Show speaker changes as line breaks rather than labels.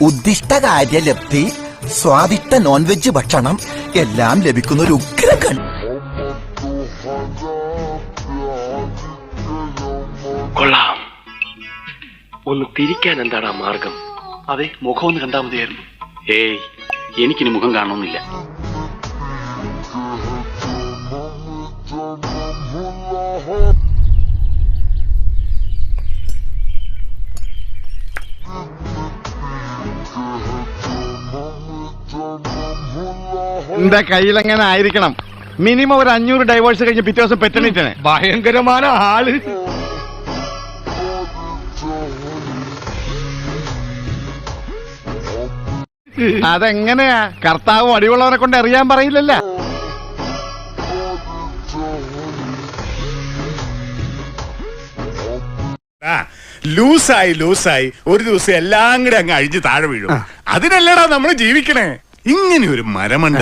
ഉദ്ദിഷ്ട കാര്യലബ്ധി, സ്വാദിഷ്ട non veg ഭക്ഷണം എല്ലാം ലഭിക്കുന്ന ഒരു ഉഗ്രകൺ.
കൊള്ളാം. ഒന്ന് തിരിക്കാൻ എന്താണ് മാർഗം?
അതെ, മുഖം ഒന്ന് കണ്ടാൽ മതിയായിരുന്നു.
ഏയ്, എനിക്കിനി മുഖം കാണണമെന്നില്ല.
എന്റെ കയ്യിലെങ്ങനെ ആയിരിക്കണം? മിനിമം ഒരു 500 ഡൈവേഴ്സ് കഴിഞ്ഞ് പിറ്റേ ദിവസം പെറ്റണിട്ടാണ്.
ഭയങ്കരമായ ആള്.
അതെങ്ങനെയാ? കർത്താവ് അടിവുള്ളവരെ കൊണ്ട് അറിയാൻ പറയില്ലല്ല.
ലൂസായി ഒരു ദിവസം എല്ലാം കൂടെ അങ്ങ് അഴിഞ്ഞ് താഴെ വീഴും. അതിനല്ലടാ നമ്മൾ ജീവിക്കണേ. ഇങ്ങനെ ഒരു മരമണ്ട